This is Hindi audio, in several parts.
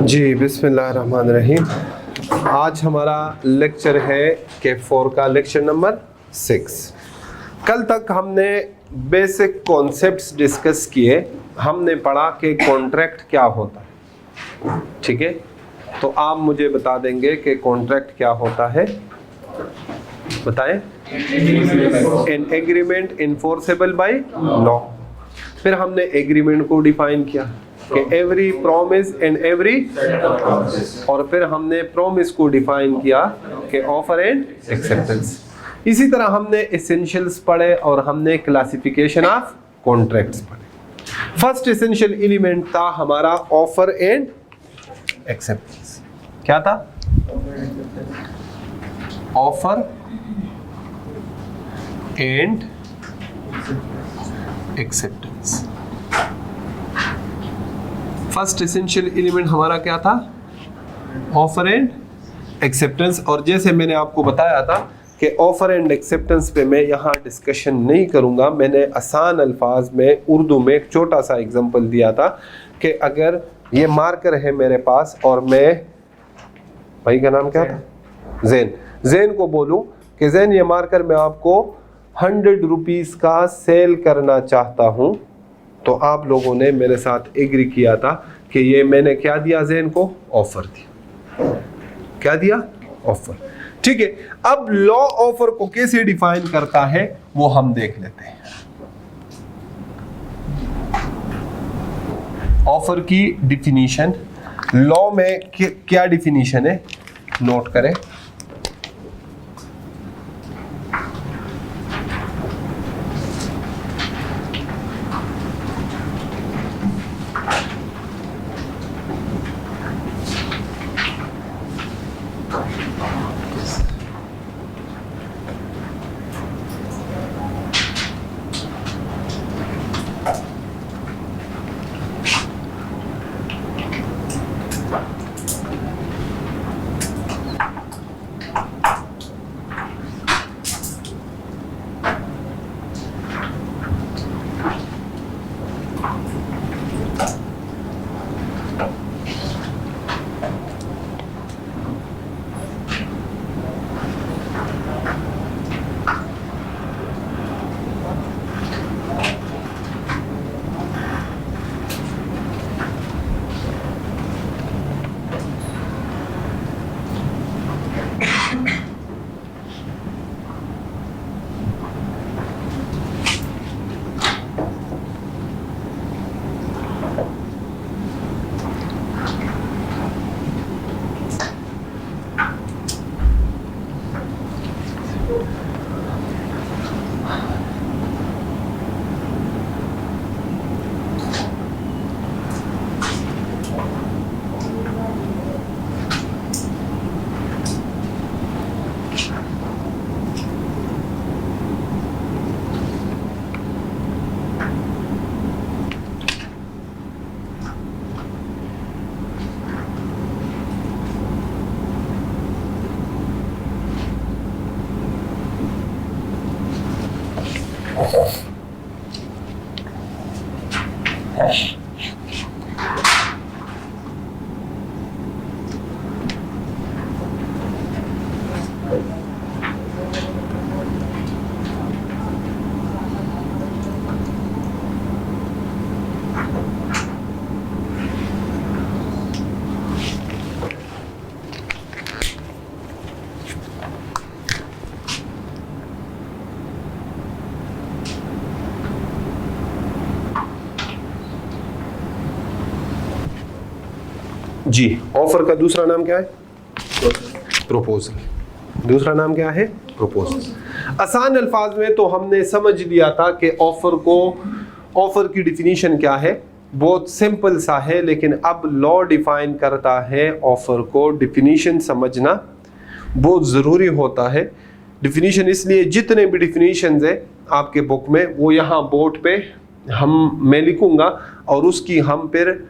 जी बिस्मिल्लाहिर्रहमानिर्रहीम। आज हमारा लेक्चर है K4 का लेक्चर नंबर 6। कल तक हमने बेसिक कॉन्सेप्ट्स डिस्कस किए। हमने पढ़ा कि कॉन्ट्रैक्ट क्या होता है, ठीक है। तो आप मुझे बता देंगे कि कॉन्ट्रैक्ट क्या होता है, बताएं। An agreement enforceable by law. फिर हमने एग्रीमेंट को डिफाइन किया कि एवरी प्रॉमिस एंड एवरी, और फिर हमने प्रॉमिस को डिफाइन किया कि ऑफर एंड एक्सेप्टेंस। इसी तरह हमने एसेंशियल्स पढ़े और हमने क्लासिफिकेशन ऑफ कॉन्ट्रैक्ट्स पढ़े। फर्स्ट एसेंशियल एलिमेंट था हमारा ऑफर एंड एक्सेप्टेंस। क्या था? Offer and acceptance. First essential element हमारा क्या था? Offer and acceptance. और जैसे मैंने आपको बताया था कि ऑफर एंड एक्सेप्टेंस पे मैं यहाँ डिस्कशन नहीं करूँगा। मैंने आसान अल्फाज में उर्दू में एक छोटा सा एग्जांपल दिया था कि अगर ये मार्कर है मेरे पास और मैं, भाई का नाम क्या था? जैन को बोलूँ कि जैन ये मार्कर मैं आपको 100 रुपीज़ का सेल करना चाहता हूँ, तो आप लोगों ने मेरे साथ एग्री किया था कि ये मैंने क्या दिया? जैन को ऑफर दिया। क्या दिया? ऑफर। ठीक है। अब लॉ ऑफर को कैसे डिफाइन करता है वो हम देख लेते हैं। ऑफर की डिफिनीशन लॉ में क्या डिफिनीशन है, नोट करें। जी, ऑफर का दूसरा नाम क्या है? प्रपोजल। दूसरा नाम क्या है? प्रपोजल। आसान अल्फाज में तो हमने समझ लिया था कि ऑफर की डिफिनीशन क्या है, बहुत सिंपल सा है। लेकिन अब लॉ डिफाइन करता है ऑफर को। डिफिनीशन समझना बहुत ज़रूरी होता है। डिफिनीशन इसलिए, जितने भी डिफिनीशंस है आपके बुक में वो यहाँ बोर्ड पे मैं लिखूँगा और उसकी हम फिर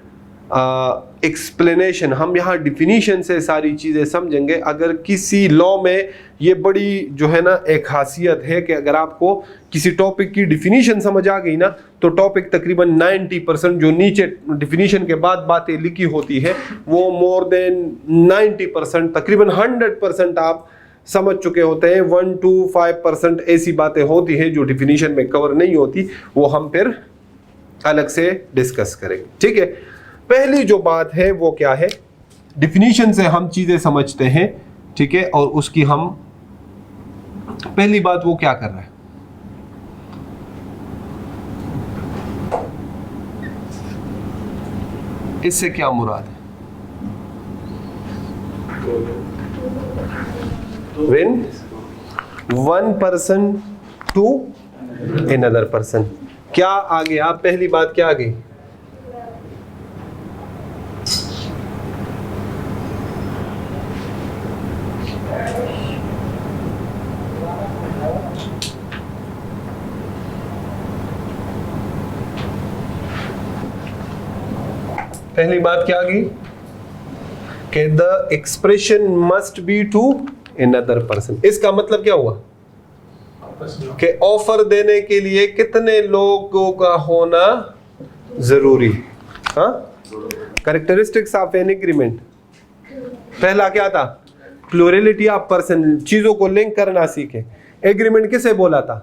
एक्सप्लेनेशन, हम यहाँ डिफिनीशन से सारी चीज़ें समझेंगे। अगर किसी लॉ में ये बड़ी जो है ना एक खासियत है कि अगर आपको किसी टॉपिक की डिफिनीशन समझ आ गई ना तो टॉपिक तकरीबन 90% जो नीचे डिफिनीशन के बाद बातें लिखी होती है वो मोर देन 90% तकरीबन 100% आप समझ चुके होते हैं। 1 to 5% ऐसी बातें होती हैं जो डिफिनीशन में कवर नहीं होती, वो हम फिर अलग से डिस्कस करेंगे। ठीक है, पहली जो बात है वो क्या है, डिफिनीशन से हम चीजें समझते हैं। ठीक है, और उसकी हम पहली बात वो क्या कर रहा है, इससे क्या मुराद है? When one person to another person, क्या आ गया? पहली बात क्या आ गई? पहली बात क्या आ गई कि the expression must be to another person. इसका मतलब क्या हुआ कि ऑफर देने के लिए कितने लोगों का होना जरूरी? हाँ, कैरेक्टरिस्टिक्स ऑफ एन एग्रीमेंट। पहला क्या था? प्लूरलिटी ऑफ पर्सन, चीजों को लिंक करना सीखे। एग्रीमेंट किसे बोला था?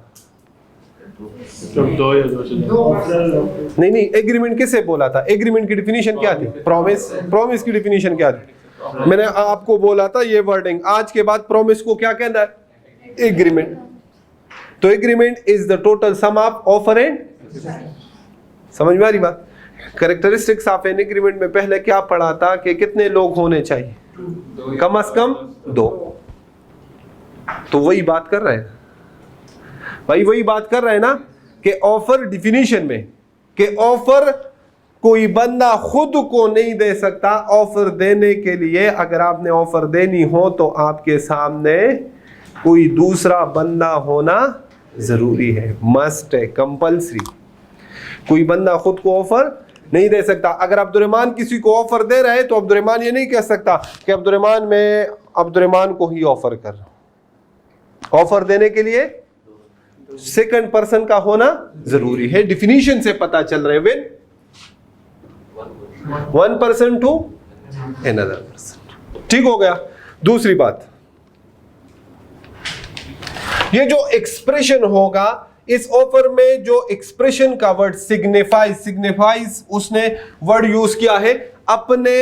नहीं, एग्रीमेंट किसे बोला था? एग्रीमेंट की डिफिनीशन क्या थी? प्रॉमिस की डिफिनीशन क्या थी? मैंने आपको बोला था ये वर्डिंग, आज के बाद प्रॉमिस को क्या कहना है? एग्रीमेंट। तो agreement is the total sum of offer and, समझ में आ रही बात? कैरेक्टरिस्टिक्स ऑफ एन एग्रीमेंट में पहले क्या पढ़ा था कि कितने लोग होने चाहिए? कम से कम 2। तो वही बात कर रहे हैं भाई, वही बात कर रहे हैं ना कि ऑफर डिफिनीशन में कि ऑफर कोई बंदा खुद को नहीं दे सकता। ऑफर देने के लिए अगर आपने ऑफर देनी हो तो आपके सामने कोई दूसरा बंदा होना जरूरी है, मस्ट है, कंपल्सरी। कोई बंदा खुद को ऑफर नहीं दे सकता। अगर अब्दुर्रहमान किसी को ऑफर दे रहा है तो अब्दुर्रहमान ये नहीं कह सकता कि अब्दुर्रहमान मैं अब्दुर्रहमान को ही ऑफर कर रहा हूं। ऑफर देने के लिए सेकंड पर्सन का होना जरूरी है। डिफिनीशन से पता चल रहा है when one person to another person. ठीक हो गया। दूसरी बात, ये जो एक्सप्रेशन होगा, इस ऑफर में जो एक्सप्रेशन का वर्ड सिग्निफाइज, उसने वर्ड यूज किया है अपने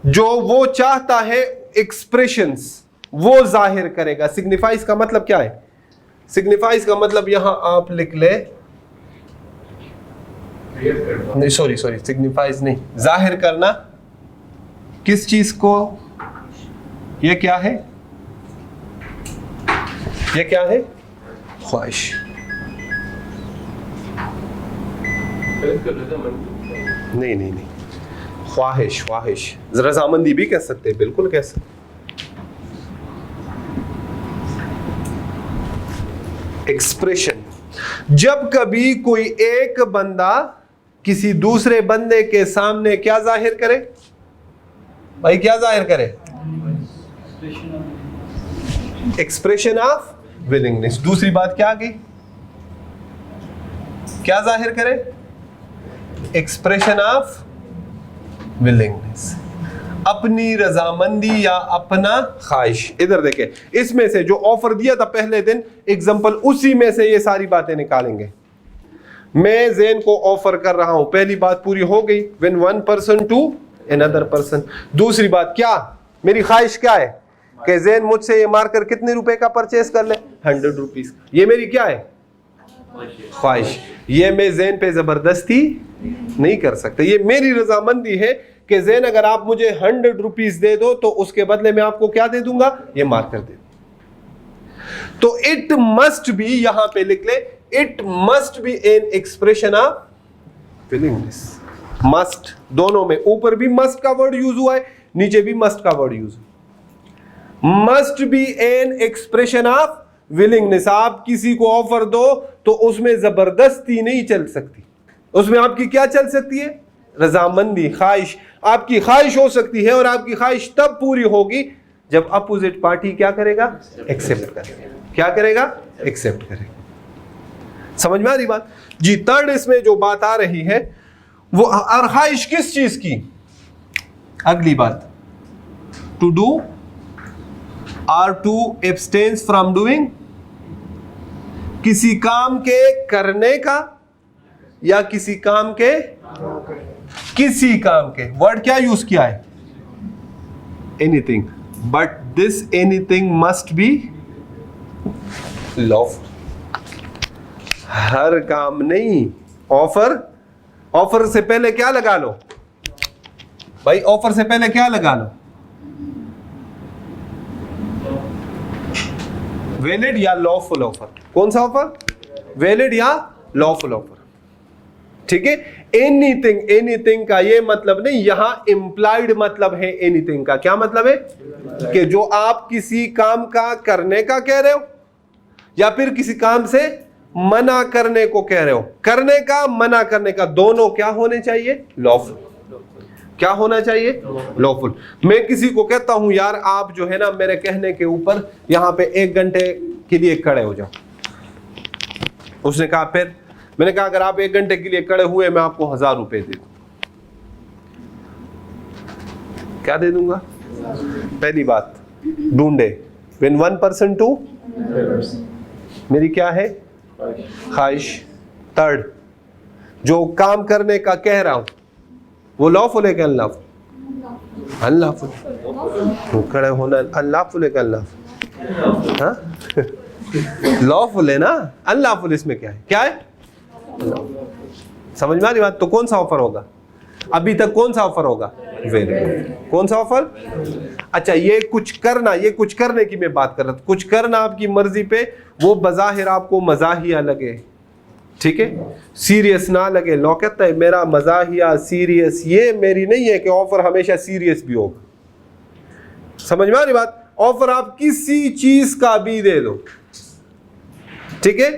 जो वो चाहता है एक्सप्रेशंस वो जाहिर करेगा। सिग्निफाइज का मतलब क्या है? सिग्निफाइज का मतलब यहां आप लिख ले, नहीं सॉरी सिग्निफाइज नहीं, जाहिर करना। किस चीज को? ये क्या है? ये क्या है? ख्वाहिश। नहीं, ख्वाहिश रजामंदी भी कह सकते हैं, बिल्कुल कह सकते। एक्सप्रेशन, जब कभी कोई एक बंदा किसी दूसरे बंदे के सामने क्या जाहिर करे? भाई क्या जाहिर करे? Expression of willingness. दूसरी बात क्या आ गई? क्या जाहिर करे? एक्सप्रेशन ऑफ विलिंगनेस, अपनी रजामंदी या अपना ख्वाहिश। इधर देखे, इसमें से जो ऑफर दिया था पहले दिन एग्जांपल, उसी में से ये सारी बातें निकालेंगे। मैं ज़ैन को ऑफर कर रहा हूं, पहली बात पूरी हो गई, when one person to another person. दूसरी बात क्या? मेरी ख्वाहिश क्या है कि ज़ैन मुझसे ये मार्कर कितने रुपए का परचेस कर ले? 100 रुपीज। ये मेरी क्या है? ख्वाहिश। ये मैं ज़ैन पे जबरदस्ती नहीं कर सकता, ये मेरी रजामंदी है कि ज़ैन अगर आप मुझे 100 रुपीज दे दो तो उसके बदले में आपको क्या दे दूंगा? ये मार्कर दे दूंगा। तो इट मस्ट बी, यहां पे लिख ले, it must B an expression of willingness. Must, दोनों में, ऊपर भी मस्ट का वर्ड यूज हुआ है, नीचे भी मस्ट का वर्ड यूज हुआ। Must be an expression of willingness. आप किसी को ऑफर दो तो उसमें जबरदस्ती नहीं चल सकती, उसमें आपकी क्या चल सकती है? रजामंदी, ख्वाहिश। आपकी ख्वाहिश हो सकती है और आपकी ख्वाहिश तब पूरी होगी जब अपोजिट पार्टी क्या करेगा? एक्सेप्ट करेगा। क्या करेगा? एक्सेप्ट करेगा। समझ में आ रही बात जी? थर्ड इसमें जो बात आ रही है वो, और ख्वाहिश किस चीज की? अगली बात, टू डू और टू एब्सटेन्स फ्रॉम डूइंग, किसी काम के करने का या किसी काम के, किसी काम के, वर्ड क्या यूज किया है? Anything, but this anything must be lawful. हर काम नहीं। ऑफर, ऑफर से पहले क्या लगा लो भाई? ऑफर से पहले क्या लगा लो? वैलिड या लॉफुल ऑफर? कौन सा ऑफर? वैलिड या लॉफुल ऑफर? ठीक है। एनीथिंग, एनीथिंग का ये मतलब नहीं, यहां इंप्लाइड मतलब है एनीथिंग का। क्या मतलब है? कि जो आप किसी काम का करने का कह रहे हो या फिर किसी काम से मना करने को कह रहे हो। करने का, मना करने का, दोनों क्या होने चाहिए? लॉफुल। क्या होना चाहिए? लॉफुल। मैं किसी को कहता हूं यार आप जो है ना मेरे कहने के ऊपर यहां पे 1 घंटे के लिए खड़े हो जाओ। उसने कहा फिर? मैंने कहा अगर आप 1 घंटे के लिए खड़े हुए मैं आपको 1000 रुपए दे दूं। क्या दे दूंगा? पहली बात ढूंढे, when 1 person to, मेरी क्या है? ख्वाहिश। थर्ड, जो काम करने का कह रहा हूं वो लॉफुल है क्या अनलॉफुल? अनलॉफुल। तो खड़े होना अनलॉफुल है क्या अनलॉफुल? हाँ लॉफुल है ना, अनलॉफुल इसमें क्या है? क्या है? समझ में आ रही बात? तो कौन सा ऑफर होगा? अभी तक कौन सा ऑफर होगा? वेरी। कौन सा ऑफर? अच्छा, ये कुछ करना, ये कुछ करने की मैं बात कर रहा था। कुछ करना आपकी मर्जी पे, वो बज़ाहिर आपको मज़ाहिया लगे, ठीक है, सीरियस ना लगे। लॉ कहता है मेरा मज़ाहिया सीरियस, ये मेरी नहीं है कि ऑफर हमेशा सीरियस भी होगा। समझ में आ रही बात? ऑफर आप किसी चीज का भी दे दो, ठीक है,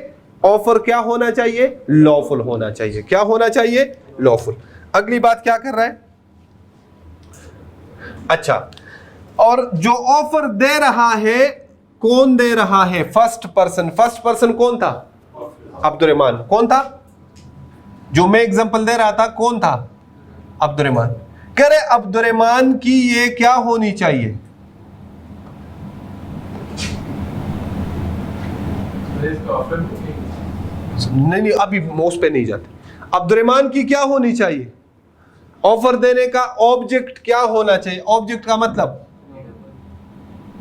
ऑफर क्या होना चाहिए? लॉफुल होना चाहिए। क्या होना चाहिए? लॉफुल। अगली बात क्या कर रहा है? अच्छा, और जो ऑफर दे रहा है, कौन दे रहा है? First person. फर्स्ट पर्सन कौन था? अब्दुर्रहमान। कौन था? जो मैं एग्जांपल दे रहा था कौन था? अब्दुर्रहमान। कह रहे अब्दुर्रहमान की ये क्या होनी चाहिए? नहीं, अभी उस पे नहीं जाते। अब्दुर्रहमान की क्या होनी चाहिए? ऑफर देने का ऑब्जेक्ट क्या होना चाहिए? ऑब्जेक्ट का मतलब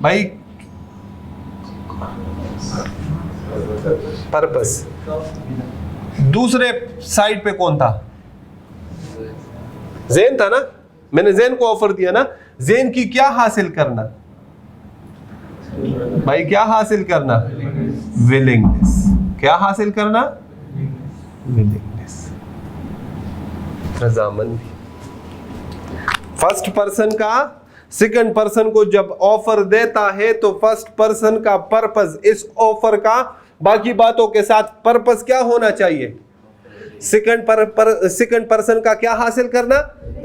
भाई पर्पस। दूसरे साइड पे कौन था? ज़ैन था ना। मैंने ज़ैन को ऑफर दिया ना। ज़ैन की क्या हासिल करना भाई? क्या हासिल करना? विलिंगनेस। क्या हासिल करना? विलिंगनेस, रजामंदी। फर्स्ट पर्सन का सेकंड पर्सन को जब ऑफर देता है तो फर्स्ट पर्सन का पर्पस, इस ऑफर का बाकी बातों के साथ पर्पस क्या होना चाहिए? सेकंड पर्सन का क्या हासिल करना?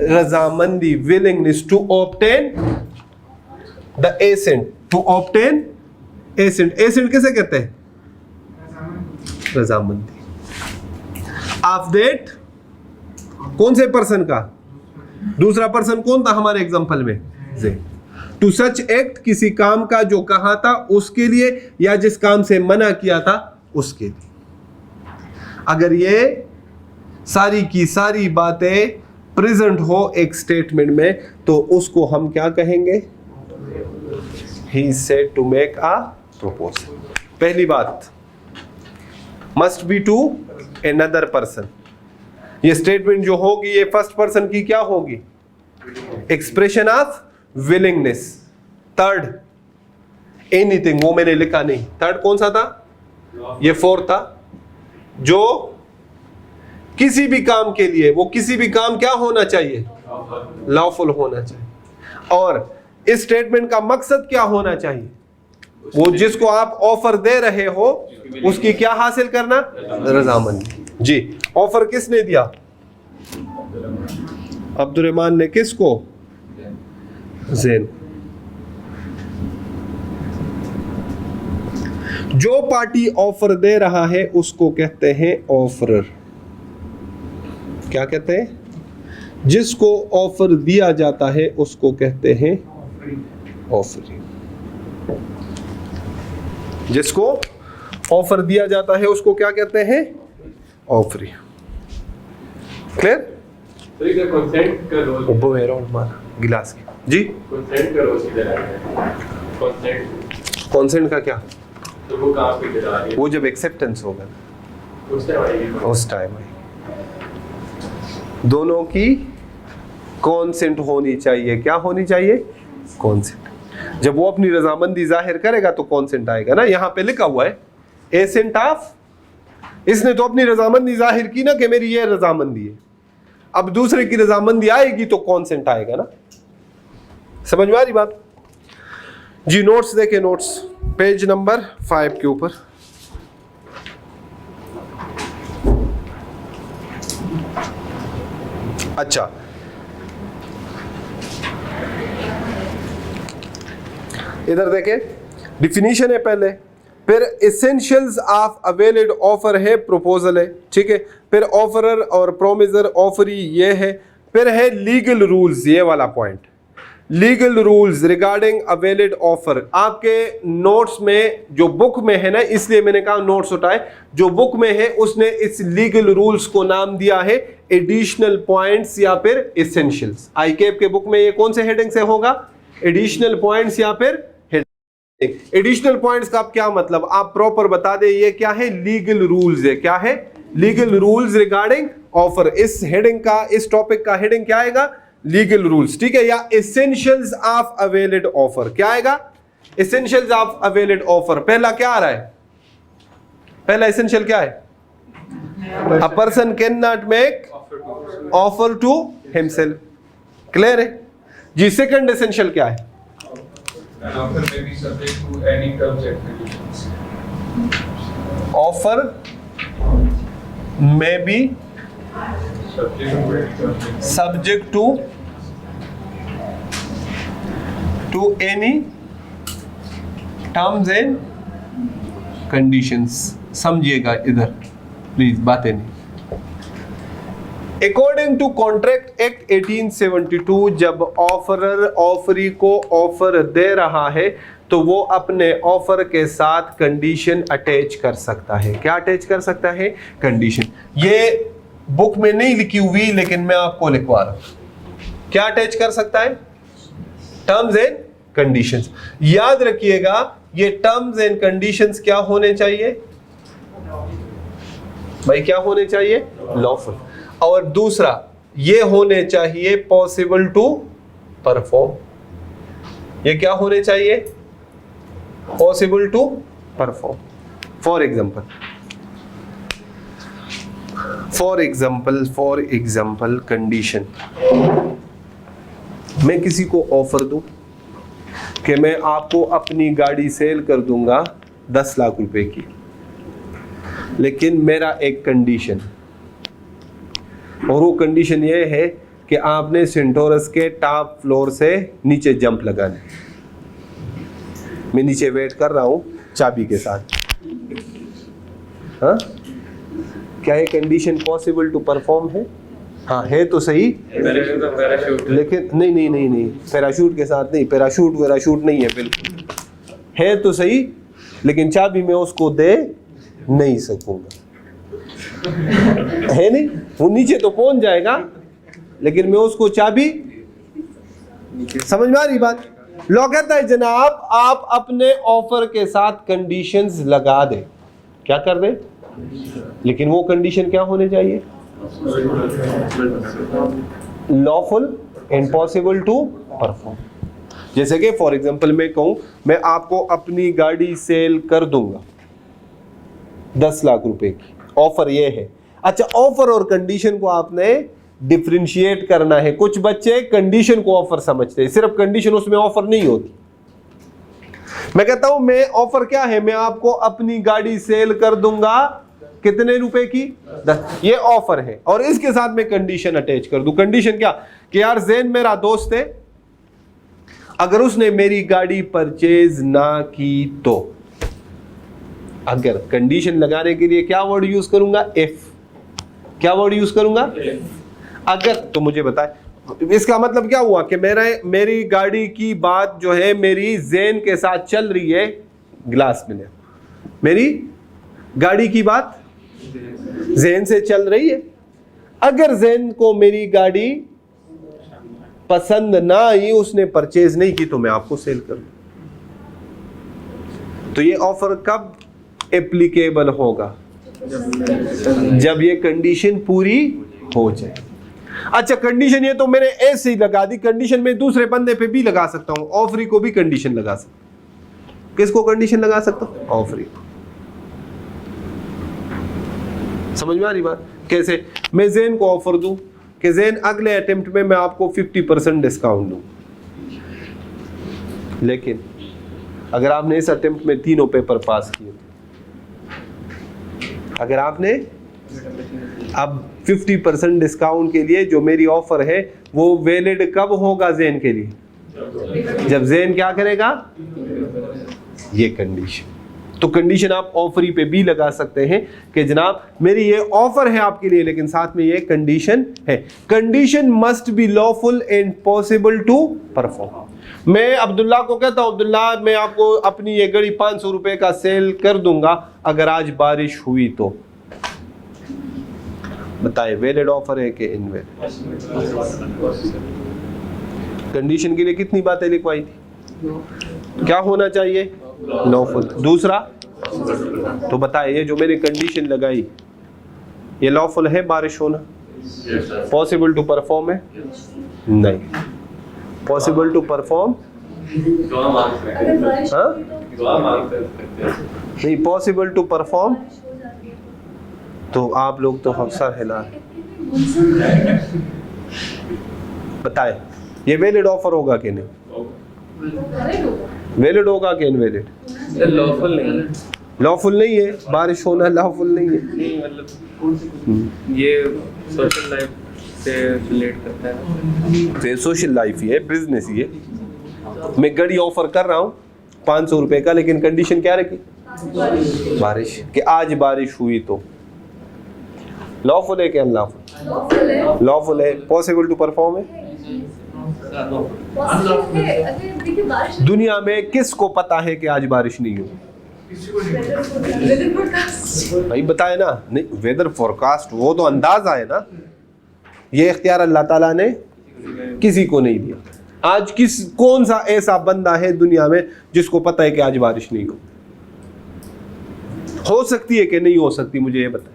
रजामंदी, willingness to obtain the assent. To obtain assent. Assent किसे कहते हैं? रजामंदी। ऑफ दैट, कौन से पर्सन का? दूसरा पर्सन कौन था हमारे एग्जांपल में? टू सच एक्ट, किसी काम का जो कहा था उसके लिए या जिस काम से मना किया था उसके लिए। अगर ये सारी की सारी बातें प्रेजेंट हो एक स्टेटमेंट में तो उसको हम क्या कहेंगे? He said to make a proposal. पहली बात, must be to another person. ये स्टेटमेंट जो होगी ये फर्स्ट पर्सन की क्या होगी? Expression of willingness. Third, anything, वो मैंने लिखा नहीं। थर्ड कौन सा था? ये फोर्थ था, जो किसी भी काम के लिए, वो किसी भी काम क्या होना चाहिए? लॉफुल होना चाहिए। और इस स्टेटमेंट का मकसद क्या होना चाहिए? वो जिसको आप ऑफर दे रहे हो उसकी क्या हासिल करना? रजामंदी। जी, ऑफर किसने दिया? अब्दुर्रहमान ने किसको? ज़ैन। जो पार्टी ऑफर दे रहा है उसको कहते हैं ऑफरर। क्या कहते हैं? जिसको ऑफर दिया जाता है उसको कहते हैं ऑफरी। जिसको ऑफर दिया जाता है उसको क्या कहते हैं? ऑफरी। क्लियर? कंसेंट का रोल गिलास की जी। कंसेंट का रोल किधर आ रहा है? कंसेंट कॉन्सेंट का क्या? तो वो कहाँ पे किधर आ रही है? वो जब एक्सेप्टेंस होगा उस टाइम आएगी। उस टाइम दोनों की कॉन्सेंट होनी चाहिए। क्या होनी चाहिए? कॉन्सेंट। जब वो अपनी रजामंदी जाहिर करेगा तो कॉन्सेंट आएगा ना। यहाँ पे लिखा हुआ है एसेंट ऑफ, इसने तो अपनी रजामंदी जाहिर की ना कि मेरी ये रजामंदी है। अब दूसरे की रजामंदी आएगी तो कॉन्सेंट आएगा ना। समझ में आ रही बात जी? नोट्स देखे, नोट्स पेज नंबर 5 के ऊपर। अच्छा, इधर देखें, डिफिनीशन है पहले, फिर एसेंशियल्स ऑफ अवेलिड ऑफर है, प्रपोजल है, ठीक है, फिर ऑफरर और प्रोमिजर ऑफरी ये है, फिर है लीगल रूल्स, ये वाला point, legal rules regarding a valid offer. आपके नोट्स में जो बुक में है ना, इसलिए मैंने कहा नोट्स उठाए, जो बुक में है उसने इस लीगल रूल्स को नाम दिया है एडिशनल पॉइंट्स या फिर एसेंशियल्स। आईकेएफ के बुक में ये कौन से हेडिंग से होगा? एडिशनल पॉइंट्स या फिर हेडिंग। एडिशनल पॉइंट्स का आप क्या मतलब, आप प्रॉपर बता दे ये क्या है? लीगल रूल्स है। क्या है? Legal rules regarding offer. इस हेडिंग का, इस टॉपिक का हेडिंग क्या आएगा? लीगल रूल्स, ठीक है, या एसेंशियल्स ऑफ अवेलिड ऑफर। क्या आएगा? Essentials of a valid offer. पहला क्या आ रहा है? पहला एसेंशियल क्या है? A person can not make offer to himself. Clear है जी? सेकंड एसेंशियल क्या है? An offer may be subject to any terms and conditions. Offer may be Subject to any terms and conditions। समझिएगा इधर प्लीज, बातें नहीं। अकॉर्डिंग टू कॉन्ट्रैक्ट एक्ट 1872, जब ऑफरर ऑफरी को ऑफर दे रहा है तो वो अपने ऑफर के साथ कंडीशन अटैच कर सकता है। क्या अटैच कर सकता है? कंडीशन। ये बुक में नहीं लिखी हुई लेकिन मैं आपको लिखवा रहा हूं। क्या अटैच कर सकता है? Terms and conditions. याद रखिएगा ये टर्म्स एंड कंडीशंस क्या होने चाहिए भाई? क्या होने चाहिए? लॉफुल। और दूसरा ये होने चाहिए पॉसिबल टू परफॉर्म। ये क्या होने चाहिए? Possible to perform. For example condition. मैं किसी को ऑफर दूं कि मैं आपको अपनी गाड़ी सेल कर दूंगा 10 लाख रुपए की, लेकिन मेरा एक कंडीशन, और वो कंडीशन ये है कि आपने सेंटोरस के टॉप फ्लोर से नीचे जंप लगाना। मैं नीचे वेट कर रहा हूं चाबी के साथ। हाँ, क्या ये कंडीशन पॉसिबल टू परफॉर्म है? हाँ है तो सही, लेकिन नहीं, पैराशूट के साथ नहीं, पैराशूट नहीं है, बिल्कुल है तो सही, लेकिन चाबी मैं उसको दे नहीं सकूंगा। है नहीं? वो नीचे तो पहुंच जाएगा लेकिन मैं उसको चाबी। समझ में आ रही बात? लॉ कहता है जनाब आप अपने ऑफर के साथ कंडीशंस लगा दे। क्या कर दे? लेकिन वो कंडीशन क्या होने चाहिए? Lawful and possible to perform. जैसे कि फॉर एग्जांपल मैं कहूं मैं आपको अपनी गाड़ी सेल कर दूंगा 10 लाख रुपए की, ऑफर ये है। अच्छा, ऑफर और कंडीशन को आपने डिफरेंशिएट करना है। कुछ बच्चे कंडीशन को ऑफर समझते हैं, सिर्फ कंडीशन, उसमें ऑफर नहीं होती। मैं कहता हूं मैं ऑफर क्या है? मैं आपको अपनी गाड़ी सेल कर दूंगा कितने रुपए की? 10। ये ऑफर है और इसके साथ मैं कंडीशन अटैच कर दूं। कंडीशन क्या कि यार जैन मेरा दोस्त है, अगर उसने मेरी गाड़ी परचेज ना की तो, अगर कंडीशन लगाने के लिए क्या वर्ड यूज करूंगा? इफ। क्या वर्ड यूज करूंगा? अगर। तो मुझे बताए इसका मतलब क्या हुआ कि मेरी गाड़ी की बात जो है मेरी जैन के साथ चल रही है। ग्लास में मेरी गाड़ी की बात जैन से चल रही है। अगर जैन को मेरी गाड़ी पसंद ना आई, उसने परचेज नहीं की, तो मैं आपको सेल करूं। तो ये ऑफर कब एप्लीकेबल होगा? जब ये कंडीशन पूरी हो जाए। अच्छा, कंडीशन ये तो मैंने ऐसे ही लगा दी, कंडीशन में दूसरे बंदे पे भी लगा सकता हूं। ऑफरी को भी कंडीशन लगा सकता हूं। किसको कंडीशन लगा सकता हूं? ऑफरी को। समझ में आ रही बात? कैसे? मैं जैन को ऑफर दूं कि जैन अगले अटेम्प्ट में मैं आपको 50% डिस्काउंट दूं, लेकिन अगर आपने इस अटेम्प्ट में तीनों पेपर पास किए, अगर आपने अब 50% डिस्काउंट के लिए जो मेरी ऑफर है वो वैलिड कब होगा जैन के लिए? जब जैन क्या करेगा? ये कंडीशन। तो कंडीशन आप ऑफरी पे भी लगा सकते हैं कि जनाब मेरी ये ऑफर है आपके लिए, लेकिन साथ में ये कंडीशन है। Condition must be lawful and possible to perform. मैं अब्दुल्ला को कहता हूं, अब्दुल्ला मैं आपको अपनी ये घड़ी 500 रुपए का सेल कर दूंगा अगर आज बारिश हुई तो। बताइए वैलिड ऑफर है कि इनवैलिड? कंडीशन के लिए कितनी बातें लिखवाई थी? क्या होना चाहिए? लॉफुल। दूसरा तो बताइए ये जो मैंने कंडीशन लगाई ये लॉफुल है बारिश होना? पॉसिबल टू परफॉर्म है? नहीं। पॉसिबल टू परफॉर्म नहीं, पॉसिबल टू परफॉर्म। तो आप लोग तो अफसर हिला रहे। बताए ये वैलिड ऑफर होगा कि नहीं? वैलिड होगा कि इनवैलिड? लॉफुल नहीं है। लॉफुल नहीं है, बारिश होना लॉफुल नहीं है। नहीं मतलब ये सोशल लाइफ से रिलेट करता है। तो सोशल लाइफ ही है, बिजनेस ही है। मैं गाड़ी ऑफर कर रहा हूँ 500 रुपए का, लेकिन कंडीशन क्या रखी? बारिश, कि आज बारिश हुई तो। लॉफुल है कि अनलॉफुल? लॉफुल है। पॉसिबल टू परफॉर्म है? दुनिया में किसको पता है कि आज बारिश नहीं होगी? भाई बताए ना। नहीं, वेदर फोरकास्ट वो तो अंदाजा है ना, ये इख्तियार अल्लाह ताला ने किसी को नहीं दिया। आज कौन सा ऐसा बंदा है दुनिया में जिसको पता है कि आज बारिश नहीं हो सकती है कि नहीं हो सकती? मुझे ये बताए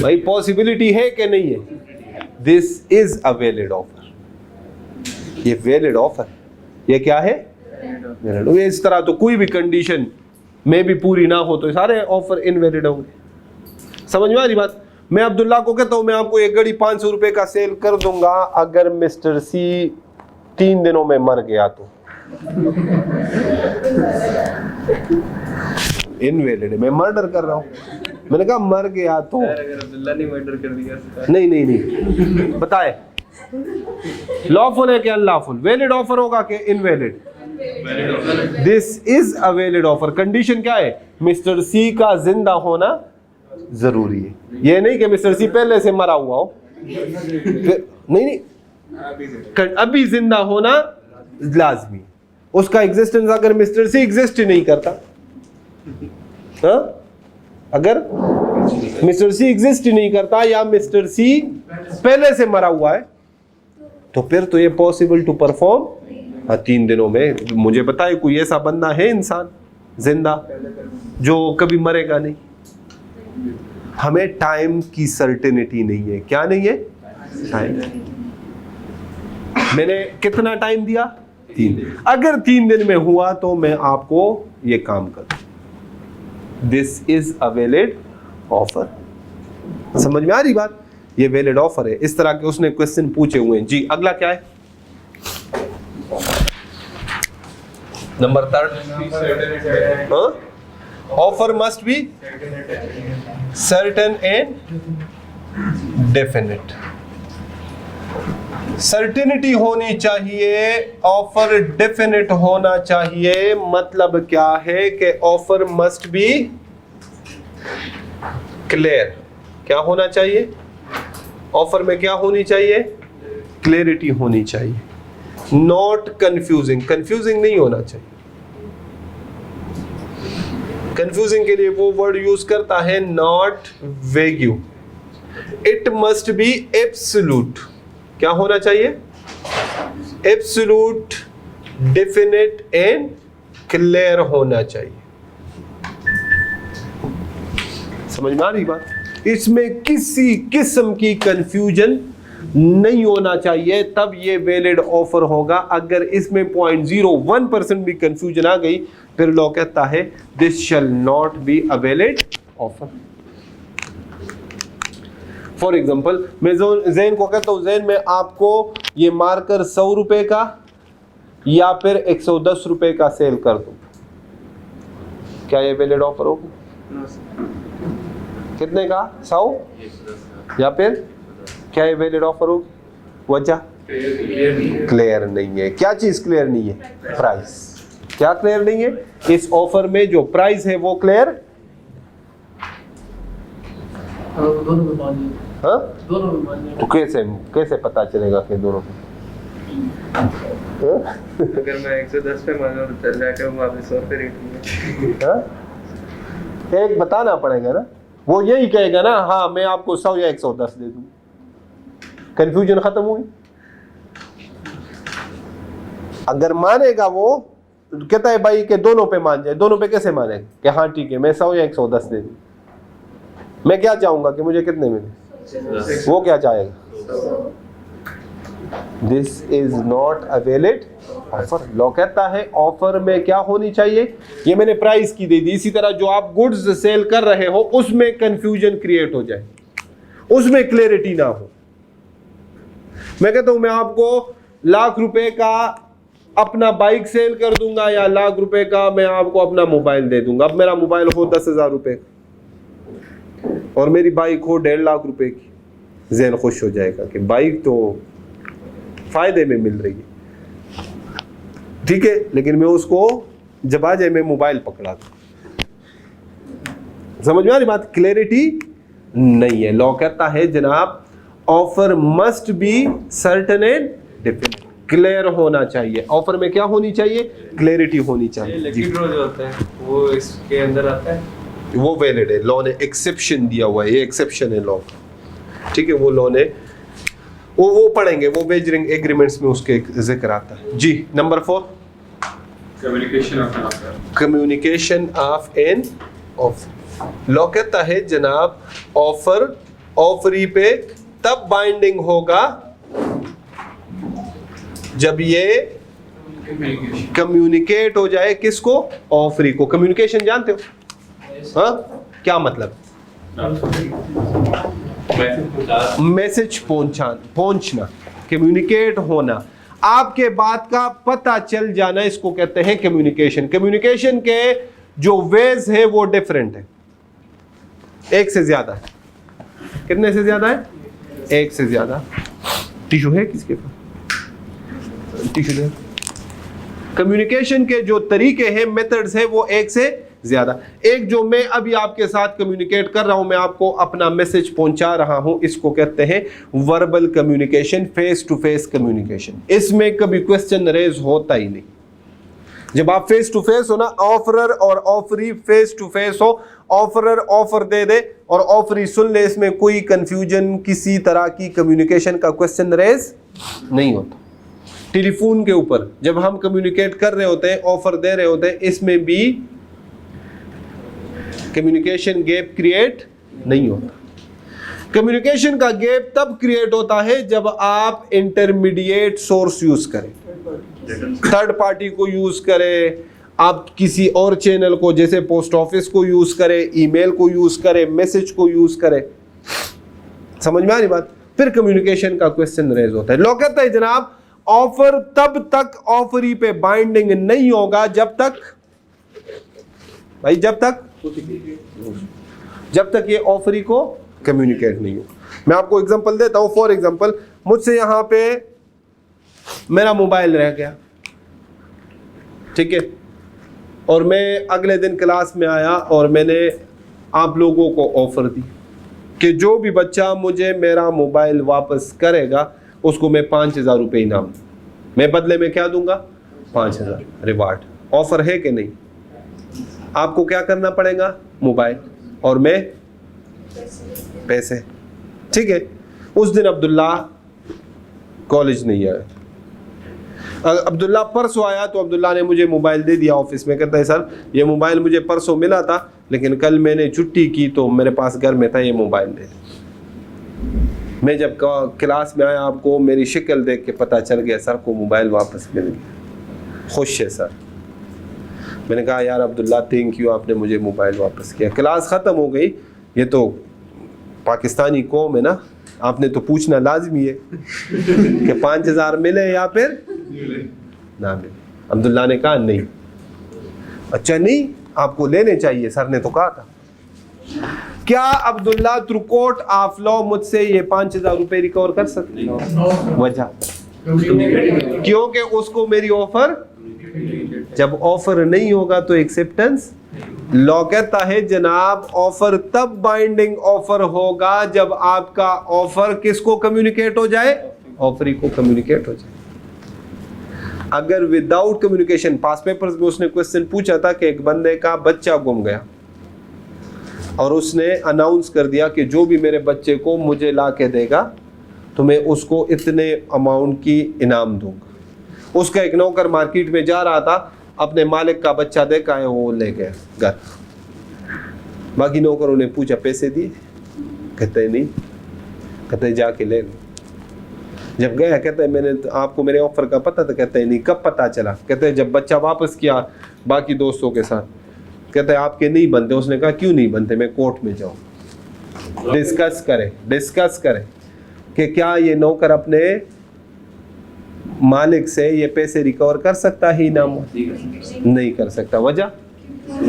भाई, पॉसिबिलिटी है कि नहीं है? This is a valid offer. ये वैलिड ऑफर, ये क्या है? वैलिड। इस तरह तो कोई भी कंडीशन में भी पूरी ना हो तो सारे ऑफर इनवैलिड होंगे। समझ में आ रही बात? मैं अब्दुल्ला को कहता हूं मैं आपको एक घड़ी 500 रुपए का सेल कर दूंगा अगर मिस्टर सी 3 दिनों में मर गया तो। इनवैलिड है, मैं मर्डर कर रहा हूं। मैंने कहा मर गया तो। अगर अब्दुल्ला ने मर्डर कर दिया नहीं नहीं नहीं, बताए लॉफुल है कि अनलॉफुल? वैलिड ऑफर होगा कि invalid? This is a valid offer. Condition क्या है? मिस्टर सी का जिंदा होना जरूरी है। ये नहीं कि मिस्टर सी पहले से मरा हुआ हो। नहीं, अभी जिंदा होना लाजमी। उसका एग्जिस्टेंस अगर मिस्टर सी एग्जिस्ट नहीं करता, हाँ, अगर मिस्टर सी एग्जिस्ट नहीं करता या मिस्टर सी पहले से मरा हुआ है, तो फिर तो ये पॉसिबल टू परफॉर्म 3 दिनों में। मुझे बताए कोई ऐसा बंदा है इंसान जिंदा जो कभी मरेगा नहीं? हमें टाइम की सर्टेनिटी नहीं है। क्या नहीं है? टाइम। मैंने कितना टाइम दिया? 3 दिन। अगर 3 दिन में हुआ तो मैं आपको ये काम करूं। This is a valid offer. समझ में आ रही बात? ये वैलिड ऑफर है। इस तरह के उसने क्वेश्चन पूछे हुए हैं जी। अगला क्या है? नंबर 3। हाँ, offer must be certain and definite. Certainty होनी चाहिए, ऑफर डेफिनेट होना चाहिए। मतलब क्या है कि ऑफर मस्ट बी क्लियर। क्या होना चाहिए ऑफर में? क्या होनी चाहिए? क्लैरिटी होनी चाहिए, नॉट कंफ्यूजिंग। कंफ्यूजिंग नहीं होना चाहिए। कंफ्यूजिंग के लिए वो वर्ड यूज करता है not vague. It must be absolute. क्या होना चाहिए? एब्सोल्यूट, डेफिनेट एंड क्लियर होना चाहिए। समझ में आ रही बात? इसमें किसी किस्म की कंफ्यूजन नहीं होना चाहिए, तब ये वैलिड ऑफर होगा। अगर इसमें 0.01% भी कंफ्यूजन आ गई, फिर लॉ कहता है this shall not be a valid offer. For example, मैं जैन को कहता हूं जैन, मैं आपको ये मार्कर 100 रुपए का या फिर 110 रुपए का सेल कर दूं, क्या ये वैलिड ऑफर होगा? कितने का? 100 या फिर क्या ये वैलिड ऑफर होगी? वजह क्लियर नहीं है। क्या चीज क्लियर नहीं है? प्राइस। क्या क्लियर नहीं है? इस ऑफर में जो प्राइस है वो क्लियर। हाँ, तो कैसे पता चलेगा कि दोनों में? अगर मैं 110 पे मांगा तो चल जाके वो वापस 100 पे रेट में। एक बताना पड़ेगा ना, वो यही कहेगा ना हाँ मैं आपको 100 या 110 दे दूं। कंफ्यूजन खत्म हुई। अगर मानेगा वो, कहता है भाई कि दोनों पे मान जाए, दोनों पे कैसे मानेगा कि हाँ ठीक है मैं 100 या 110 दे दूं। मैं क्या चाहूंगा कि मुझे कितने मिले, वो क्या चाहेगा? This is not a valid offer. Law कहता है ऑफर में क्या होनी चाहिए? ये मैंने प्राइस की दे दी। इसी तरह जो आप गुड्स सेल कर रहे हो उसमें कंफ्यूजन क्रिएट हो जाए, उसमें क्लैरिटी ना हो। मैं कहता हूं मैं आपको लाख रुपए का अपना बाइक सेल कर दूंगा या लाख रुपए का मैं आपको अपना मोबाइल दे दूंगा। अब मेरा मोबाइल हो 10,000 रुपए और मेरी बाइक हो 1.5 लाख रुपए की, ज़हन खुश हो जाएगा कि बाइक तो फायदे में मिल रही है, ठीक है, लेकिन मैं उसको जब आ जाए मैं मोबाइल पकड़ा दूं। समझ में आ रही बात? क्लैरिटी नहीं है। लॉ कहता है जनाब offer must be certain and definite. Clear होना चाहिए। ऑफर में क्या होनी चाहिए? क्लैरिटी होनी चाहिए। लकी ड्रॉ जो होता है वो इसके अंदर आता है, वो वैलिड है। लॉ ने एक्सेप्शन दिया हुआ है, ये एक्सेप्शन है लॉ, ठीक है। वो लॉ ने वो पढ़ेंगे, वो वेजरिंग एग्रीमेंट्स में उसके जिक्र आता है। जी number 4, communication of an offer. Law कहता है जनाब ऑफर ऑफरी पे तब बाइंडिंग होगा जब ये कम्युनिकेट हो जाए। किसको? ऑफरी को। कम्युनिकेशन जानते हो? हाँ, क्या मतलब? मैसेज पहुंचना, कम्युनिकेट होना, आपके बात का पता चल जाना, इसको कहते हैं कम्युनिकेशन। कम्युनिकेशन के जो वेज है वो डिफरेंट है, एक से ज्यादा है। कितने से ज्यादा है? एक से ज्यादा। टिश्यू है किसके पास? टिश्यू दे। कम्युनिकेशन के जो तरीके हैं, मेथड्स है, वो एक से ज्यादा। एक जो मैं अभी आपके साथ कम्युनिकेट कर रहा हूं, मैं आपको अपना मैसेज पहुंचा रहा हूं, इसको कहते हैं verbal communication, face to face communication. इसमें कभी क्वेश्चन रेज होता ही नहीं। जब आप फेस टू फेस हो ना, ऑफरर और ऑफरी फेस टू फेस हो, ऑफरर ऑफर दे दे और ऑफरी सुन ले, इसमें कोई कंफ्यूजन, किसी तरह की कम्युनिकेशन का क्वेश्चन रेज नहीं होता। टेलीफोन के ऊपर जब हम कम्युनिकेट कर रहे होते हैं, ऑफर दे रहे होते हैं, इसमें भी कम्युनिकेशन गैप क्रिएट नहीं होता। कम्युनिकेशन का गैप तब क्रिएट होता है जब आप इंटरमीडिएट सोर्स यूज करें, थर्ड पार्टी को यूज करें, आप किसी और चैनल को जैसे पोस्ट ऑफिस को यूज करें, ईमेल को यूज करें, मैसेज को यूज करें। समझ में आ रही बात? फिर कम्युनिकेशन का क्वेश्चन रेज होता है। लॉ कहता है जनाब ऑफर तब तक ऑफरी पे बाइंडिंग नहीं होगा जब तक, भाई जब तक जब तक ये ऑफरी को कम्युनिकेट नहीं हो। मैं आपको एग्जांपल देता हूं। फॉर एग्जांपल, मुझसे यहां पे मेरा मोबाइल रह गया, ठीक है, और मैं अगले दिन क्लास में आया और मैंने आप लोगों को ऑफर दी कि जो भी बच्चा मुझे मेरा मोबाइल वापस करेगा उसको मैं 5,000 रुपये इनाम, मैं बदले में क्या दूंगा? 5,000 रिवार्ड। ऑफर है कि नहीं? आपको क्या करना पड़ेगा? मोबाइल और मैं पैसे, ठीक है। उस दिन अब्दुल्ला कॉलेज नहीं आया। अब्दुल्ला परसों आया तो अब्दुल्ला ने मुझे मोबाइल दे दिया ऑफिस में। कहता है सर ये मोबाइल मुझे परसों मिला था लेकिन कल मैंने छुट्टी की तो मेरे पास घर में था, ये मोबाइल दे दे। मैं जब क्लास में आया आपको मेरी शक्ल देख के पता चल गया सर को मोबाइल वापस मिल गया। खुश है सर। मैंने कहा यार अब्दुल्ला थैंक यू, आपने मुझे मोबाइल वापस किया। क्लास ख़त्म हो गई। ये तो पाकिस्तानी कौम है ना, आपने तो पूछना लाजमी है कि 5,000 मिले या फिर ना मिले। अब्दुल्ला ने कहा नहीं। अच्छा नहीं, आपको लेने चाहिए, सर ने तो कहा था। क्या Abdullah through court of law मुझसे ये 5,000 रुपए रिकवर कर सकते? वजह क्योंकि उसको मेरी ऑफर, जब ऑफर नहीं होगा तो एक्सेप्टेंस। लॉ कहता है जनाब ऑफर तब बाइंडिंग ऑफर होगा जब आपका ऑफर किसको कम्युनिकेट हो जाए? ऑफरी को कम्युनिकेट हो जाए। अगर विदाउट कम्युनिकेशन, पास पेपर्स में उसने क्वेश्चन पूछा था कि एक बंदे का बच्चा गुम गया और उसने अनाउंस कर दिया कि जो भी मेरे बच्चे को मुझे ला के देगा तो मैं उसको इतने अमाउंट की इनाम दूंगा। उसका एक नौकर मार्केट में जा रहा था, अपने मालिक का बच्चा देखा है, वो ले गया घर। बाकी नौकरों ने पूछा पैसे दिए? कहते नहीं। कहते जाके ले लो। जब गया कहते मैंने तो आपको मेरे ऑफर का पता था? कहते नहीं। कब पता चला? कहते जब बच्चा वापस किया बाकी दोस्तों के साथ। कहते आपके नहीं बनते। उसने कहा क्यों नहीं बनते? मैं कोर्ट में जाऊँ। डिस्कस करें कि क्या ये नौकर अपने मालिक से ये पैसे रिकवर कर सकता है? ना नहीं कर सकता। वजह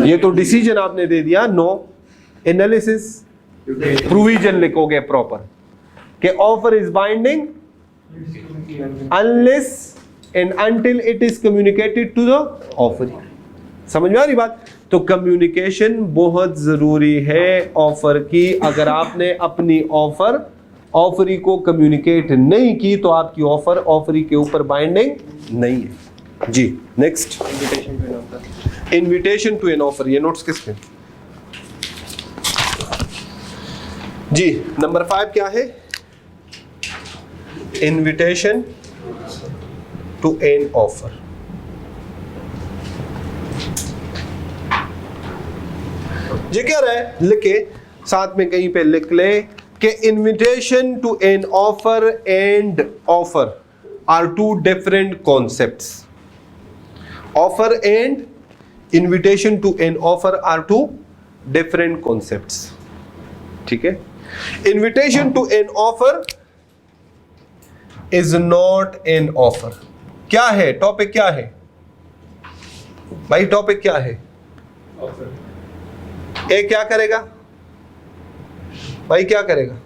ये तो डिसीजन आपने दे दिया। नो एनालिसिस प्रोविजन लिखोगे प्रॉपर कि offer is binding unless and until it is communicated to the offeree। समझ में आ रही बात? तो कम्युनिकेशन बहुत जरूरी है ऑफर की। अगर आपने अपनी ऑफर ऑफरी को कम्युनिकेट नहीं की तो आपकी ऑफर ऑफरी के ऊपर बाइंडिंग नहीं है। जी next, invitation to an offer. ये नोट्स किसके? जी नंबर 5 क्या है? Invitation to an offer. ये क्या रहा है? लिखे साथ में कहीं पे लिख ले कि invitation to an offer and offer are two different concepts. Offer and invitation to an offer are two different concepts. ठीक है। Invitation to an offer is not an offer. क्या है टॉपिक? क्या है भाई टॉपिक? क्या है? ए क्या करेगा भाई? क्या करेगा?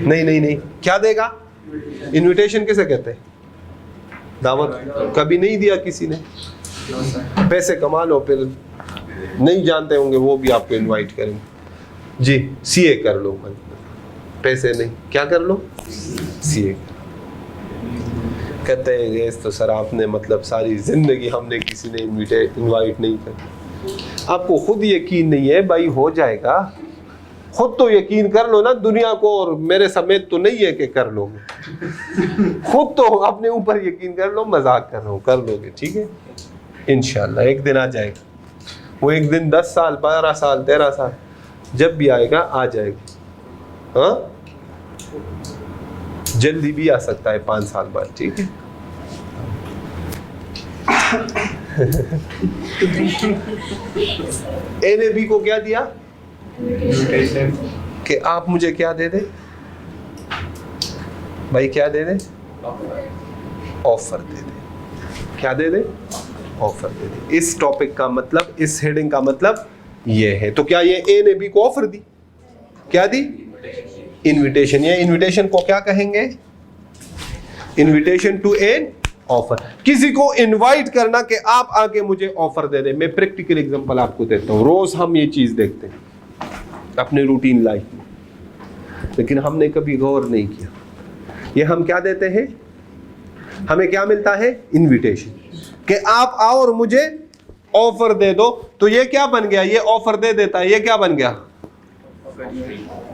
नहीं, क्या देगा? इनविटेशन किसे कहते हैं? दावत। कभी नहीं दिया किसी ने? पैसे कमा लो, फिर नहीं जानते होंगे वो भी आपको इनवाइट करेंगे। जी सीए कर लो, पैसे नहीं, क्या कर लो? सीए। कहते हैं ये तो सर आपने मतलब सारी जिंदगी हमने किसी ने इनवाइट नहीं कर। आपको खुद यकीन नहीं है भाई, हो जाएगा। खुद तो यकीन कर लो ना दुनिया को, और मेरे समेत तो नहीं है कि कर लोगे। खुद तो अपने ऊपर यकीन कर लो। मजाक कर रहा हूँ, कर लोगे। ठीक है, इंशाल्लाह एक दिन आ जाएगा। वो एक दिन 10 साल 12 साल 13 साल जब भी आएगा आ जाएगा। हाँ जल्दी भी आ सकता है 5 साल बाद। ठीक है। ए ने बी को क्या दिया कि आप मुझे क्या दे दे भाई? क्या दे दे? ऑफर दे दे। क्या दे दे? ऑफर दे दे। इस टॉपिक का मतलब, इस हेडिंग का मतलब ये है। तो क्या ये ए ने बी को ऑफर दी? क्या दी? इनविटेशन। ये इनविटेशन को क्या कहेंगे? Invitation to an offer. किसी को इनवाइट करना कि आप आके मुझे ऑफर दे दे। मैं प्रैक्टिकल एग्जांपल आपको देता हूं, रोज हम ये चीज देखते हैं अपने रूटीन लाइफ में, लेकिन हमने कभी गौर नहीं किया। ये हम क्या देते हैं? हमें क्या मिलता है? इनविटेशन, कि आप आओ और मुझे ऑफर दे दो। तो ये क्या बन गया? ये ऑफर दे देता है। ये क्या बन गया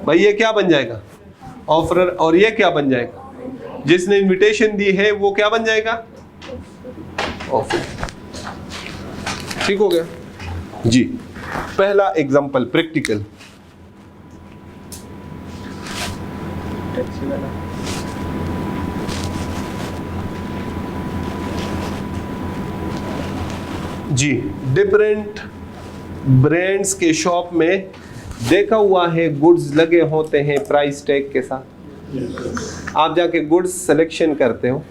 भाई? ये क्या बन जाएगा? ऑफर। और ये क्या बन जाएगा? जिसने इनविटेशन दी है वो क्या बन जाएगा? ऑफर। ठीक हो गया जी। पहला एग्जांपल प्रैक्टिकल। जी, डिफरेंट ब्रांड्स के शॉप में देखा हुआ है गुड्स लगे होते हैं प्राइस टैग के साथ। आप जाके गुड्स सिलेक्शन करते हो,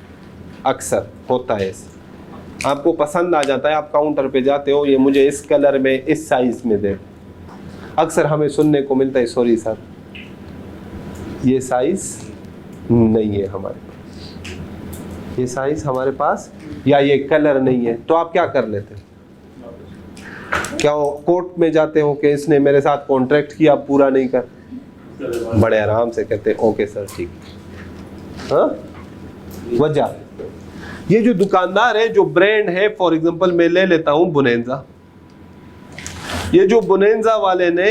अक्सर होता है ऐसा, आपको पसंद आ जाता है, आप काउंटर पे जाते हो, ये मुझे इस कलर में इस साइज में दे। अक्सर हमें सुनने को मिलता है, सॉरी सर ये साइज नहीं है हमारे पास, ये साइज हमारे पास, या ये कलर नहीं है। तो आप क्या कर लेते हो? क्या कोर्ट में जाते हो कि इसने मेरे साथ कॉन्ट्रैक्ट किया, पूरा नहीं कर? बड़े आराम से कहते ओके सर ठीक। हाँ, वजह ये जो दुकानदार है, जो ब्रांड है, फॉर एग्जांपल मैं ले लेता हूं बोनेंजा। ये जो बोनेंजा वाले ने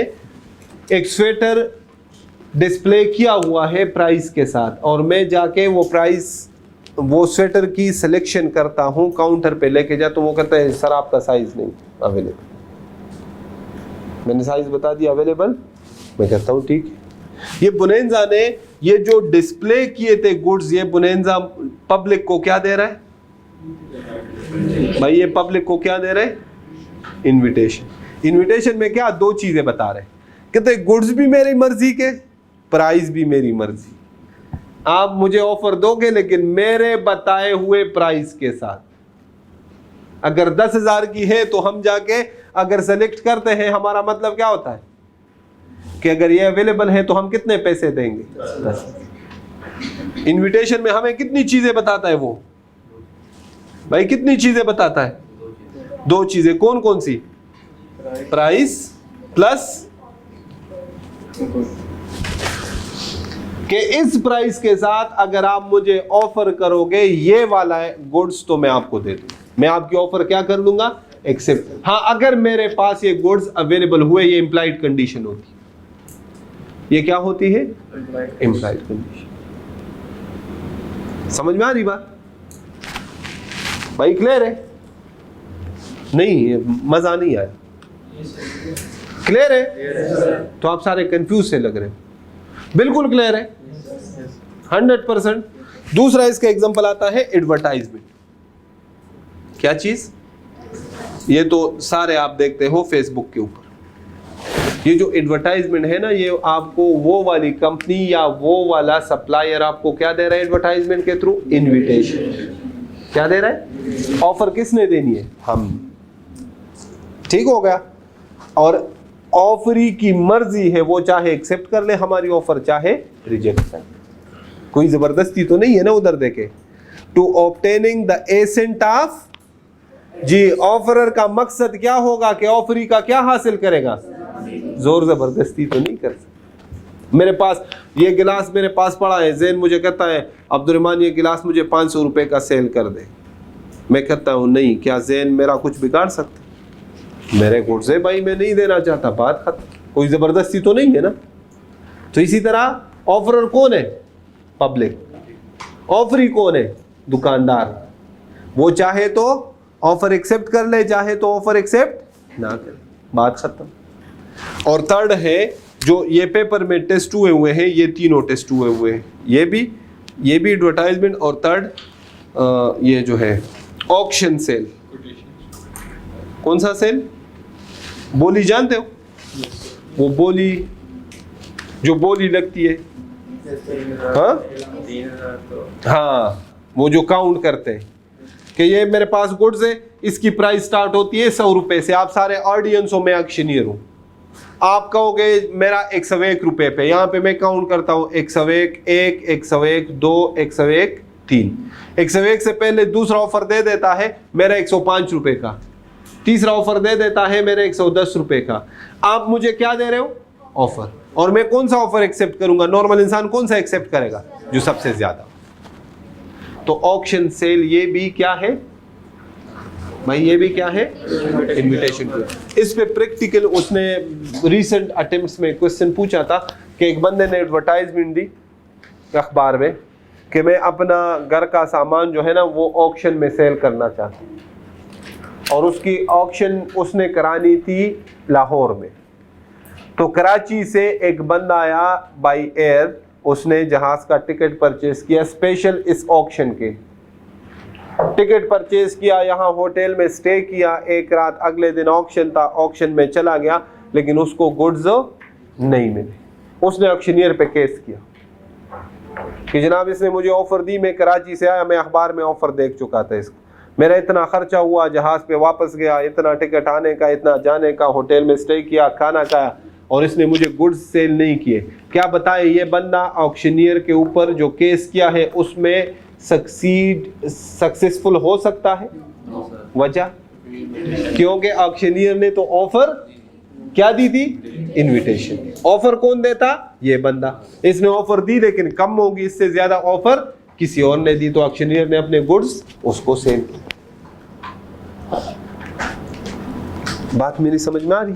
एक स्वेटर डिस्प्ले किया हुआ है प्राइस के साथ, और मैं जाके वो प्राइस, वो स्वेटर की सिलेक्शन करता हूं, काउंटर पे लेके जा, तो वो कहता है सर आपका साइज नहीं अवेलेबल। मैंने साइज बता दिया अवेलेबल, मैं कहता हूं ठीक है। ये बोनेंजा ने ये जो डिस्प्ले किए थे गुड्स, ये बोनेंजा पब्लिक को क्या दे रहा है भाई? ये पब्लिक को क्या दे रहे हैं? इनविटेशन। इनविटेशन में क्या? दो चीजें बता रहे, कहते गुड्स भी मेरी मर्जी के, प्राइस भी मेरी मर्जी। आप मुझे ऑफर दोगे लेकिन मेरे बताए हुए प्राइस के साथ। अगर 10,000 की है तो हम जाके अगर सेलेक्ट करते हैं, हमारा मतलब क्या होता है कि अगर ये अवेलेबल है तो हम कितने पैसे देंगे? 10। इनविटेशन में हमें कितनी चीजें बताता है वो भाई? कितनी चीजें बताता है? दो चीजें। कौन कौन सी? प्राइस प्लस कि इस प्राइस के साथ अगर आप मुझे ऑफर करोगे ये वाला है गुड्स, तो मैं आपको दे दूंगा। मैं आपकी ऑफर क्या कर दूंगा? एक्सेप्ट। हाँ, अगर मेरे पास ये गुड्स अवेलेबल हुए, ये इंप्लाइड कंडीशन होती है। ये क्या होती है? Implied condition. समझ में आ रही बात भाई? क्लियर है? नहीं, मजा नहीं आया? क्लियर है? तो आप सारे कंफ्यूज से लग रहे हो। बिल्कुल क्लियर है, 100%। दूसरा इसका एग्जांपल आता है एडवर्टाइजमेंट। क्या चीज? ये तो सारे आप देखते हो फेसबुक के ऊपर। ये जो एडवर्टाइजमेंट है ना, ये आपको वो वाली कंपनी या वो वाला सप्लायर आपको क्या दे रहा है एडवर्टाइजमेंट के थ्रू? इनविटेशन। क्या दे रहा है? ऑफर किसने देनी है? हम। ठीक हो गया? और ऑफरी की मर्जी है, वो चाहे एक्सेप्ट कर ले हमारी ऑफर, चाहे रिजेक्ट कर। कोई जबरदस्ती तो नहीं है ना उधर देखे। To obtaining the assent of, जी ऑफरर का मकसद क्या होगा कि ऑफरी का क्या हासिल करेगा? जोर जबरदस्ती तो नहीं कर सकता। मेरे पास ये गिलास मेरे पास पड़ा है, जैन मुझे कहता है अब्दुर्रहमान ये गिलास मुझे 500 रुपए का सेल कर दे। मैं कहता हूँ नहीं, क्या जैन मेरा कुछ बिगाड़ सकता? मेरे गुड्स है भाई, मैं नहीं देना चाहता, बात खत्म। कोई जबरदस्ती तो नहीं है ना। तो इसी तरह ऑफरर कौन है? पब्लिक। ऑफरी कौन है? दुकानदार। वो चाहे तो ऑफर एक्सेप्ट कर ले, चाहे तो ऑफर एक्सेप्ट ना करे, बात खत्म। और थर्ड है जो ये पेपर में टेस्ट हुए हैं, ये तीनों टेस्ट हुए हैं, ये भी एडवर्टाइजमेंट। और थर्ड ये जो है ऑक्शन सेल। कौन सा सेल? बोली जानते हो? वो बोली, जो बोली लगती है, हाँ, वो जो काउंट करते हैं कि ये मेरे पास गुड्स है, इसकी प्राइस स्टार्ट होती है 100 रुपए से। आप सारे ऑडियंस हो, मैं ऑक्शनियर हूं, आप कहोगे मेरा 101 रुपए पे, यहाँ पे मैं काउंट करता हूँ 101, 1, 101, 2, 101, 3। 101 से पहले दूसरा ऑफर दे देता है मेरा 105 रुपए का, तीसरा ऑफर दे देता है मेरे 110 रुपए का। आप मुझे क्या दे रहे हो? ऑफर। और मैं कौन सा ऑफर एक्सेप्ट करूंगा? नॉर्मल इंसान कौन सा एक्सेप्ट करेगा? जो सबसे ज्यादा। तो ऑक्शन सेल ये भी क्या है भाई? ये भी क्या है? Invitation to. इस पे प्रैक्टिकल उसने रीसेंट अटेम्प्ट्स में क्वेश्चन पूछा था कि एक बंदे ने एडवर्टाइजमेंट दी अखबार में कि मैं अपना घर का सामान जो है ना वो ऑक्शन में सेल करना चाहता हूँ, और उसकी ऑक्शन उसने करानी थी लाहौर में। तो कराची से एक बंदा आया बाई एयर, उसने जहाज का टिकट परचेज किया स्पेशल इस ऑक्शन के। टिकट परचेज किया, यहाँ होटल में स्टे किया एक रात, अगले दिन ऑक्शन था, ऑक्शन में चला गया, लेकिन उसको गुड्स नहीं मिले। उसने ऑक्शनियर पे केस किया कि जनाब इसने मुझे ऑफर दी, मैं कराची से आया, मैं अखबार में ऑफर देख चुका था इसको, मेरा इतना खर्चा हुआ, जहाज पे वापस गया, इतना टिकट आने का, इतना जाने का, होटल में स्टे किया, खाना खाया, और इसने मुझे गुड्स सेल नहीं किए। क्या बताए ये बंदा ऑक्शनियर के ऊपर जो केस किया है उसमें सक्सेसफुल हो सकता है? वजह क्योंकि ऑक्शनियर ने तो ऑफर क्या दी थी? इनविटेशन। ऑफर कौन देता? ये बंदा। इसने ऑफर दी लेकिन कम होगी, इससे ज्यादा ऑफर किसी और ने दी, तो ऑक्शनियर ने अपने गुड्स उसको सेल किया। बात मेरी समझ में आ रही?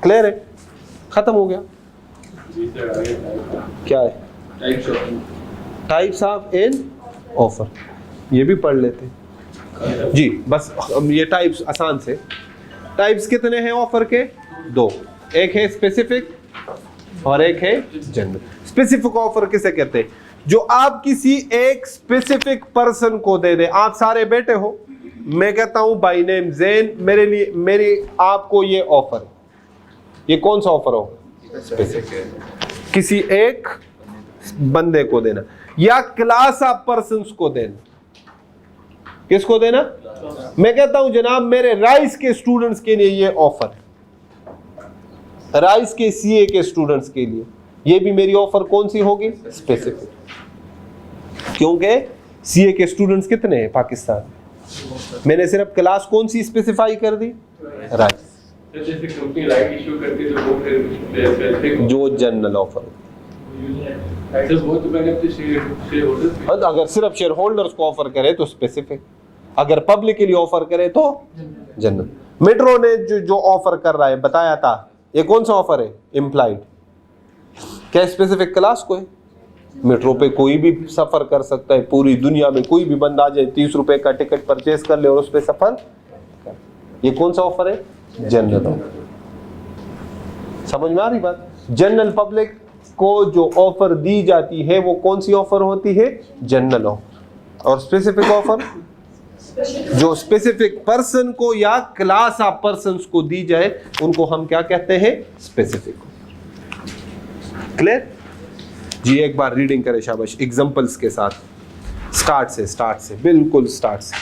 क्लियर है? खत्म हो गया। क्या है? टाइप्स ऑफ इन ऑफर, ये भी पढ़ लेते जी। बस ये टाइप्स आसान से। टाइप्स कितने हैं ऑफर के? 2। एक है स्पेसिफिक और एक है जनरल। स्पेसिफिक ऑफर किसे कहते हैं? जो आप किसी एक स्पेसिफिक पर्सन को दे दे। आप सारे बैठे हो, मैं कहता हूं बाय नेम जैन, मेरे लिए मेरी आपको ये ऑफर है। ये कौन सा ऑफर हो? स्पेसिफिक। किसी एक बंदे को देना या क्लास ऑफ पर्संस को देना। किसको देना? मैं कहता हूं जनाब मेरे राइस के स्टूडेंट्स के लिए ये ऑफर है, राइस के सीए के स्टूडेंट्स के लिए। ये भी मेरी ऑफर कौन सी होगी? स्पेसिफिक। क्योंकि सीए के स्टूडेंट्स कितने हैं पाकिस्तान में? मैंने सिर्फ क्लास कौन सी स्पेसिफाई कर दी? राइस। जो जनरल ऑफर हो, अगर सिर्फ शेयर होल्डर्स को ऑफर करे तो स्पेसिफिक, अगर पब्लिक के लिए ऑफर करे तो जनरल। मेट्रो ने जो ऑफर कर रहा है बताया था, ये कौन सा ऑफर है? इम्प्लाइड। क्या स्पेसिफिक क्लास को है? मेट्रो पे कोई भी सफर कर सकता है, पूरी दुनिया में कोई भी बंदा आ जाए, 30 रुपए का टिकट परचेज कर ले और उस पर सफर। ये कौन सा ऑफर है? General offer. समझ में आ रही बात? जनरल पब्लिक को जो ऑफर दी जाती है वो कौन सी ऑफर होती है? General offer. और स्पेसिफिक ऑफर जो स्पेसिफिक पर्सन को या क्लास ऑफ पर्संस को दी जाए उनको हम क्या कहते हैं? स्पेसिफिक। क्लियर जी? एक बार रीडिंग करें शाबाश, एग्जांपल्स के साथ। स्टार्ट से बिल्कुल स्टार्ट से।